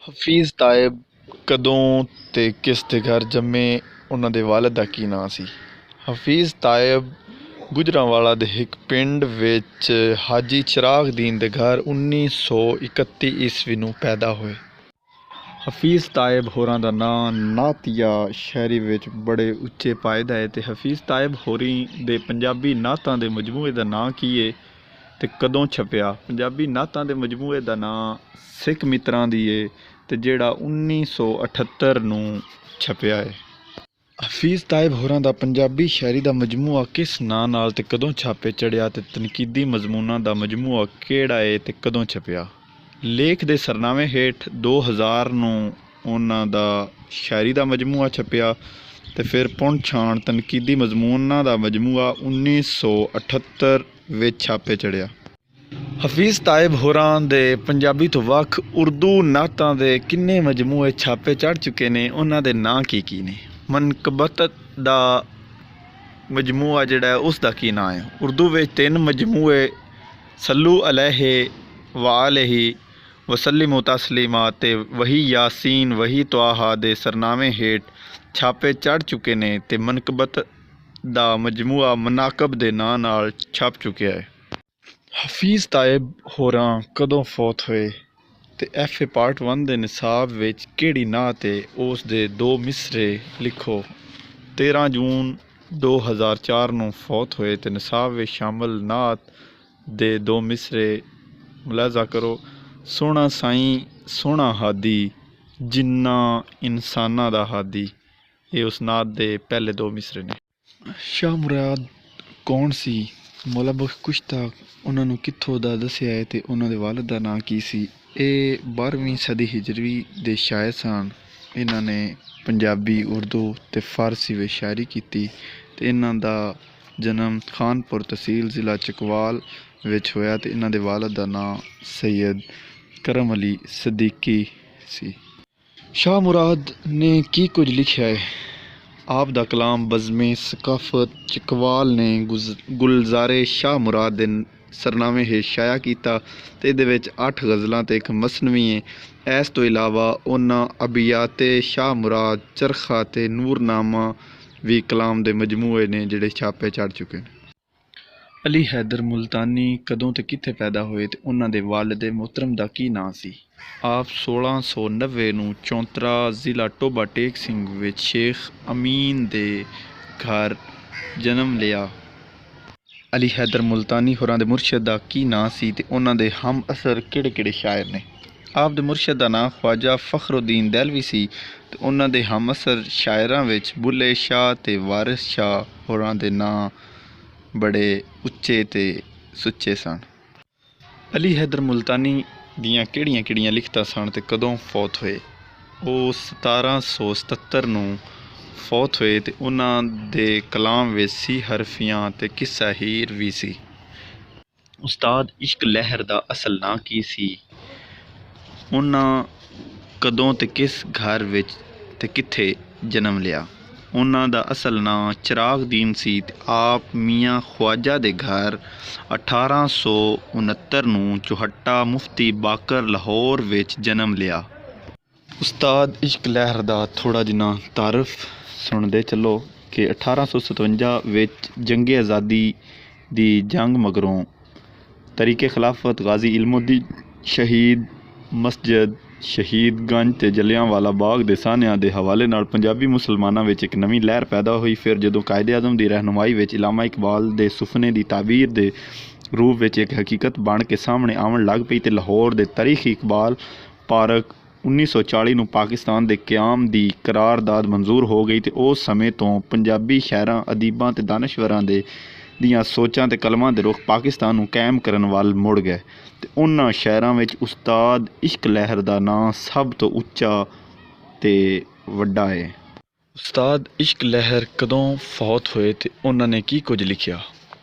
ਹਫੀਜ਼ ਤਾਇਬ ਕਦੋਂ ਅਤੇ ਕਿਸ ਦੇ ਘਰ ਜੰਮੇ, ਉਹਨਾਂ ਦੇ ਵਾਲਿਦ ਦਾ ਕੀ ਨਾਂ ਸੀ? ਹਫੀਜ਼ ਤਾਇਬ ਗੁਜਰਾਂਵਾਲਾ ਦੇ ਇੱਕ ਪਿੰਡ ਵਿੱਚ ਹਾਜੀ ਚਿਰਾਗ ਦੀਨ ਦੇ ਘਰ 1931 ਈਸਵੀ ਨੂੰ ਪੈਦਾ ਹੋਏ। ਹਫੀਜ਼ ਤਾਇਬ ਹੋਰਾਂ ਦਾ ਨਾਂ ਨਾਤੀਆ ਸ਼ਾਇਰੀ ਵਿੱਚ ਬੜੇ ਉੱਚੇ ਪਾਏ ਦਾ ਹੈ। ਅਤੇ ਹਫੀਜ਼ ਤਾਇਬ ਹੋਰੀ ਦੇ ਪੰਜਾਬੀ ਨਾਤਾਂ ਦੇ ਮਜਮੂਏ ਦਾ ਨਾਂ ਕੀ ਹੈ ਅਤੇ ਕਦੋਂ ਛਪਿਆ? ਪੰਜਾਬੀ ਨਾਤਾਂ ਦੇ ਮਜਮੂਏ ਦਾ ਨਾਂ ਸਿੱਖ ਮਿੱਤਰਾਂ ਦੀ ਹੈ ਅਤੇ ਜਿਹੜਾ 1978 ਨੂੰ ਛਪਿਆ ਹੈ। ਹਫੀਜ਼ ਤਾਇਬ ਹੋਰਾਂ ਦਾ ਪੰਜਾਬੀ ਸ਼ਾਇਰੀ ਦਾ ਮਜਮੂਆ ਕਿਸ ਨਾਂ ਨਾਲ ਅਤੇ ਕਦੋਂ ਛਾਪੇ ਚੜ੍ਹਿਆ ਅਤੇ ਤਨਕੀਦੀ ਮਜ਼ਮੂਨਾਂ ਦਾ ਮਜਮੂਆ ਕਿਹੜਾ ਹੈ ਅਤੇ ਕਦੋਂ ਛਪਿਆ? ਲੇਖ ਦੇ ਸਰਨਾਮੇ ਹੇਠ 2000 ਨੂੰ ਉਹਨਾਂ ਦਾ ਸ਼ਾਇਰੀ ਦਾ ਮਜਮੂਆ ਛਪਿਆ ਅਤੇ ਫਿਰ ਪੁਣ ਛਾਣ ਤਨਕੀਦੀ ਮਜ਼ਮੂਨਾਂ ਦਾ ਮਜਮੂਆ 1978 ਵਿੱਚ ਛਾਪੇ ਚੜ੍ਹਿਆ। ਹਫੀਜ਼ ਤਾਇਬ ਹੋਰਾਂ ਦੇ ਪੰਜਾਬੀ ਤੋਂ ਵੱਖ ਉਰਦੂ ਨਾਤਾਂ ਦੇ ਕਿੰਨੇ ਮਜਮੂਏ ਛਾਪੇ ਚੜ੍ਹ ਚੁੱਕੇ ਨੇ? ਉਹਨਾਂ ਦੇ ਨਾਂ ਕੀ ਨੇ? ਮਨਕਬਤ ਦਾ ਮਜਮੂਆ ਜਿਹੜਾ ਹੈ ਉਸ ਦਾ ਕੀ ਨਾਂ ਹੈ? ਉਰਦੂ ਵਿੱਚ 3 ਮਜਮੂਏ ਸੱਲੂ ਅਲੈਹਿ ਵ ਅਲੈਹਿ ਵਸੱਲਿਮੂ ਤਸਲੀਮਾ ਅਤੇ ਵਹੀ ਯਾਸੀਨ ਵਹੀ ਤਵਾਹਾ ਦੇ ਸਰਨਾਮੇ ਹੇਠ ਛਾਪੇ ਚੜ੍ਹ ਚੁੱਕੇ ਨੇ ਅਤੇ ਮਨਕਬਤ ਦਾ ਮਜਮੂਆ ਮਨਾਕਬ ਦੇ ਨਾਂ ਨਾਲ ਛਪ ਚੁੱਕਿਆ ਹੈ। ਹਫੀਜ਼ ਤਾਇਬ ਹੋਰਾਂ ਕਦੋਂ ਫੌਤ ਹੋਏ ਅਤੇ FA ਪਾਰਟ 1 ਦੇ ਨਿਸਾਬ ਵਿੱਚ ਕਿਹੜੀ ਨਾਤ 'ਤੇ ਉਸ ਦੇ 2 ਮਿਸਰੇ ਲਿਖੋ। 13 ਜੂਨ 2004 ਨੂੰ ਫੌਤ ਹੋਏ ਅਤੇ ਨਿਸਾਬ ਵਿੱਚ ਸ਼ਾਮਲ ਨਾਤ ਦੇ 2 ਮਿਸਰੇ ਮੁਲਾਜ਼ਾ ਕਰੋ। ਸੋਹਣਾ ਸਾਈਂ ਸੋਹਣਾ ਹਾਦੀ ਜਿੰਨਾ ਇਨਸਾਨਾਂ ਦਾ ਹਾਦੀ, ਇਹ ਉਸ ਨਾਤ ਦੇ ਪਹਿਲੇ 2 ਮਿਸਰੇ ਨੇ। ਸ਼ਾਹ ਮੁਰਾਦ ਕੌਣ ਸੀ? ਮੌਲਾ ਬਖਸ਼ ਕੁਸ਼ਤਾ ਉਹਨਾਂ ਨੂੰ ਕਿੱਥੋਂ ਦਾ ਦੱਸਿਆ ਹੈ ਅਤੇ ਉਹਨਾਂ ਦੇ ਵਾਲਿਦ ਦਾ ਨਾਂ ਕੀ ਸੀ? ਇਹ 12ਵੀਂ ਸਦੀ ਹਿਜਰੀ ਦੇ ਸ਼ਾਇਰ ਸਨ। ਇਹਨਾਂ ਨੇ ਪੰਜਾਬੀ, ਉਰਦੂ ਅਤੇ ਫਾਰਸੀ ਵਿੱਚ ਸ਼ਾਇਰੀ ਕੀਤੀ ਅਤੇ ਇਹਨਾਂ ਦਾ ਜਨਮ ਖਾਨਪੁਰ ਤਹਿਸੀਲ ਜ਼ਿਲ੍ਹਾ ਚਕਵਾਲ ਵਿੱਚ ਹੋਇਆ ਅਤੇ ਇਹਨਾਂ ਦੇ ਵਾਲਿਦ ਦਾ ਨਾਂ ਸੈਯਦ ਕਰਮ ਅਲੀ ਸਦੀਕੀ ਸੀ। ਸ਼ਾਹ ਮੁਰਾਦ ਨੇ ਕੀ ਕੁਝ ਲਿਖਿਆ ਹੈ? ਆਪ ਦਾ ਕਲਾਮ ਬਜ਼ਮੇ ਸਕਾਫਤ ਚਕਵਾਲ ਨੇ ਗੁਲਜ਼ਾਰੇ ਸ਼ਾਹ ਮੁਰਾਦ ਦੇ ਸਰਨਾਮੇ ਹੇਠ ਸ਼ਾਇਆ ਕੀਤਾ ਅਤੇ ਇਹਦੇ ਵਿੱਚ 8 ਗਜ਼ਲਾਂ ਅਤੇ 1 ਮਸਨਵੀ ਹੈ। ਇਸ ਤੋਂ ਇਲਾਵਾ ਉਹਨਾਂ ਅਬਿਆਤੇ ਸ਼ਾਹ ਮੁਰਾਦ, ਚਰਖਾ ਅਤੇ ਨੂਰਨਾਮਾ ਵੀ ਕਲਾਮ ਦੇ ਮਜਮੂਏ ਨੇ ਜਿਹੜੇ ਛਾਪੇ ਚੜ੍ਹ ਚੁੱਕੇ ਨੇ। ਅਲੀ ਹੈਦਰ ਮੁਲਤਾਨੀ ਕਦੋਂ ਅਤੇ ਕਿੱਥੇ ਪੈਦਾ ਹੋਏ ਅਤੇ ਉਹਨਾਂ ਦੇ ਵਾਲਿਦ ਮੁਹਤਰਮ ਦਾ ਕੀ ਨਾਂ ਸੀ? ਆਪ 1690 ਨੂੰ ਚੌਂਤਰਾ ਜ਼ਿਲ੍ਹਾ ਟੋਬਾ ਟੇਕ ਸਿੰਘ ਵਿੱਚ ਸ਼ੇਖ ਅਮੀਨ ਦੇ ਘਰ ਜਨਮ ਲਿਆ। ਅਲੀ ਹੈਦਰ ਮੁਲਤਾਨੀ ਹੋਰਾਂ ਦੇ ਮੁਰਸ਼ਦ ਦਾ ਕੀ ਨਾਂ ਸੀ ਅਤੇ ਉਹਨਾਂ ਦੇ ਹਮ ਅਸਰ ਕਿਹੜੇ ਸ਼ਾਇਰ ਨੇ? ਆਪ ਦੇ ਮੁਰਸ਼ਦ ਦਾ ਨਾਂ ਖਵਾਜਾ ਫਖਰੁਦੀਨ ਦਹਿਲਵੀ ਸੀ ਅਤੇ ਉਹਨਾਂ ਦੇ ਹਮ ਅਸਰ ਸ਼ਾਇਰਾਂ ਵਿੱਚ ਬੁੱਲੇ ਸ਼ਾਹ ਅਤੇ ਵਾਰਿਸ ਸ਼ਾਹ ਹੋਰਾਂ ਦੇ ਨਾਂ ਬੜੇ ਉੱਚੇ ਅਤੇ ਸੁੱਚੇ ਸਨ। ਅਲੀ ਹੈਦਰ ਮੁਲਤਾਨੀ ਦੀਆਂ ਕਿਹੜੀਆਂ ਲਿਖਤਾਂ ਸਨ ਅਤੇ ਕਦੋਂ ਫੌਤ ਹੋਏ? ਉਹ 1777 ਨੂੰ ਫੌਤ ਹੋਏ ਅਤੇ ਉਹਨਾਂ ਦੇ ਕਲਾਮ ਵਿੱਚ 30 ਹਰਫੀਆਂ ਅਤੇ ਕਿੱਸਾ ਹੀਰ ਵੀ ਸੀ। ਉਸਤਾਦ ਇਸ਼ਕ ਲਹਿਰ ਦਾ ਅਸਲ ਨਾਂ ਕੀ ਸੀ? ਉਹਨਾਂ ਕਦੋਂ ਅਤੇ ਕਿਸ ਘਰ ਵਿੱਚ ਅਤੇ ਕਿੱਥੇ ਜਨਮ ਲਿਆ? ਉਹਨਾਂ ਦਾ ਅਸਲ ਨਾਂ ਚਿਰਾਗ ਦੀਨ ਸੀ ਅਤੇ ਆਪ ਮੀਆਂ ਖਵਾਜਾ ਦੇ ਘਰ 1869 ਨੂੰ ਚੌਹੱਟਾ ਮੁਫਤੀ ਬਾਕਰ ਲਾਹੌਰ ਵਿੱਚ ਜਨਮ ਲਿਆ। ਉਸਤਾਦ ਇਸ਼ਕ ਲਹਿਰ ਦਾ ਥੋੜ੍ਹਾ ਜਿਹਾ ਤਾਰਫ ਸੁਣਦੇ ਚੱਲੋ ਕਿ 1857 ਵਿੱਚ ਜੰਗ ਆਜ਼ਾਦੀ ਦੀ ਜੰਗ ਮਗਰੋਂ ਤਰੀਕੇ ਖਿਲਾਫਤ ਗਾਜ਼ੀ ਇਲਮੁੱਦੀਨ ਸ਼ਹੀਦ ਮਸਜਦ ਸ਼ਹੀਦਗੰਜ ਅਤੇ ਜਲਿਆਂਵਾਲਾ ਬਾਗ ਦੇ ਸਾਹਨਿਆਂ ਦੇ ਹਵਾਲੇ ਨਾਲ ਪੰਜਾਬੀ ਮੁਸਲਮਾਨਾਂ ਵਿੱਚ ਇੱਕ ਨਵੀਂ ਲਹਿਰ ਪੈਦਾ ਹੋਈ। ਫਿਰ ਜਦੋਂ ਕਾਇਦੇ ਆਜ਼ਮ ਦੀ ਰਹਿਨੁਮਾਈ ਵਿੱਚ ਇਲਾਮਾ ਇਕਬਾਲ ਦੇ ਸੁਫਨੇ ਦੀ ਤਾਬੀਰ ਦੇ ਰੂਪ ਵਿੱਚ ਇੱਕ ਹਕੀਕਤ ਬਣ ਕੇ ਸਾਹਮਣੇ ਆਉਣ ਲੱਗ ਪਈ ਅਤੇ ਲਾਹੌਰ ਦੇ ਤਾਰੀਖੀ ਇਕਬਾਲ ਪਾਰਕ 1940 ਨੂੰ ਪਾਕਿਸਤਾਨ ਦੇ ਕਿਆਮ ਦੀ ਕਰਾਰਦਾਦ ਮਨਜ਼ੂਰ ਹੋ ਗਈ ਅਤੇ ਉਸ ਸਮੇਂ ਤੋਂ ਪੰਜਾਬੀ ਸ਼ਾਇਰਾਂ, ਅਦੀਬਾਂ ਅਤੇ ਦਾਨਸ਼ਵਰਾਂ ਦੀਆਂ ਸੋਚਾਂ ਅਤੇ ਕਲਮਾਂ ਦੇ ਰੁਖ ਪਾਕਿਸਤਾਨ ਨੂੰ ਕਾਇਮ ਕਰਨ ਵੱਲ ਮੁੜ ਗਏ ਅਤੇ ਉਹਨਾਂ ਸ਼ਾਇਰਾਂ ਵਿੱਚ ਉਸਤਾਦ ਇਸ਼ਕ ਲਹਿਰ ਦਾ ਨਾਂ ਸਭ ਤੋਂ ਉੱਚਾ ਅਤੇ ਵੱਡਾ ਹੈ। ਉਸਤਾਦ ਇਸ਼ਕ ਲਹਿਰ ਕਦੋਂ ਫੌਤ ਹੋਏ ਅਤੇ ਉਹਨਾਂ ਨੇ ਕੀ ਕੁਝ ਲਿਖਿਆ?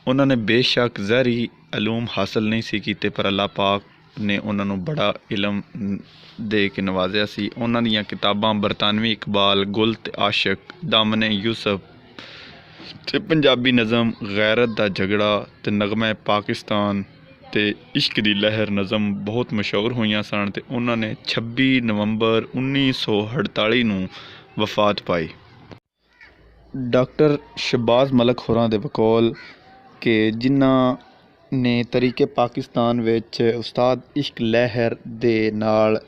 ਉਹਨਾਂ ਨੇ ਬੇਸ਼ੱਕ ਜ਼ਹਿਰੀ ਇਲਮ ਹਾਸਲ ਨਹੀਂ ਸੀ ਕੀਤੇ, ਪਰ ਅੱਲਾਹ ਪਾਕ ਨੇ ਉਹਨਾਂ ਨੂੰ ਬੜਾ ਇਲਮ ਦੇ ਕੇ ਨਵਾਜ਼ਿਆ ਸੀ। ਉਹਨਾਂ ਦੀਆਂ ਕਿਤਾਬਾਂ ਬਰਤਾਨਵੀ ਇਕਬਾਲ, ਗੁਲ ਅਤੇ ਆਸ਼ਕ, ਦਾਮਨੇ ਯੂਸਫ ਅਤੇ ਪੰਜਾਬੀ ਨਜ਼ਮ, ਗੈਰਤ ਦਾ ਝਗੜਾ ਅਤੇ ਨਗਮਾ ਪਾਕਿਸਤਾਨ ਤੇ ਇਸ਼ਕ ਦੀ ਲਹਿਰ ਨਜ਼ਮ ਬਹੁਤ ਮਸ਼ਹੂਰ ਹੋਈਆਂ ਸਨ ਤੇ ਉਹਨਾਂ ਨੇ 26 ਨਵੰਬਰ 1948 ਨੂੰ ਵਫਾਤ ਪਾਈ। ਡਾਕਟਰ ਸ਼ਬਾਜ਼ ਮਲਕ ਹੋਰਾਂ ਦੇ ਬਕੌਲ ਕਿ ਜਿਨ੍ਹਾਂ ਨੇ ਤਰੀਕੇ ਪਾਕਿਸਤਾਨ ਵਿੱਚ ਉਸਤਾਦ ਇਸ਼ਕ ਲਹਿਰ ਦੇ ਨਾਲ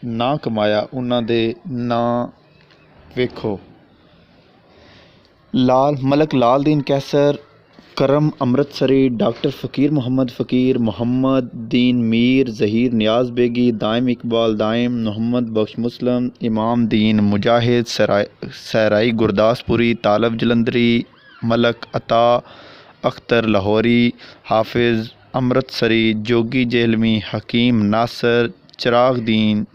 ਨਾਂ ਕਮਾਇਆ, ਉਹਨਾਂ ਦੇ ਨਾਂ ਵੇਖੋ। ਮਲਕ ਲਾਲ ਦੀਨ ਕੈਸਰ, करम अमृतसरी, डॉक्टर फ़कीर मोहम्मद फ़कीर, मोहम्मद दीन मीर, ज़हीर नियाज़ बेगी, दाइम इकबाल दाइम, मोहम्मद बख्श मुस्लिम, इमाम दीन मुजाहिद, सहराई गुरदासपुरी, तालब जलंधरी, मलक अता अख्तर लाहौरी, हाफिज़ अमृतसरी, जोगी जेहलमी, हकीम नासर, चिराग दीन,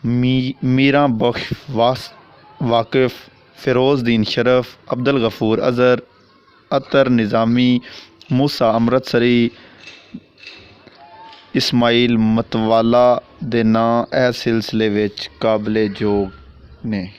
मीरा बख्श वाकिफ़, फ़िरोज़ दीन शरफ, अब्दुल गफूर अज़हर, अतर निज़ामी, मूसा अमृतसरी, इस्माइल मतवाला दे नां इस सिलसिले विच काबिले जोग ने।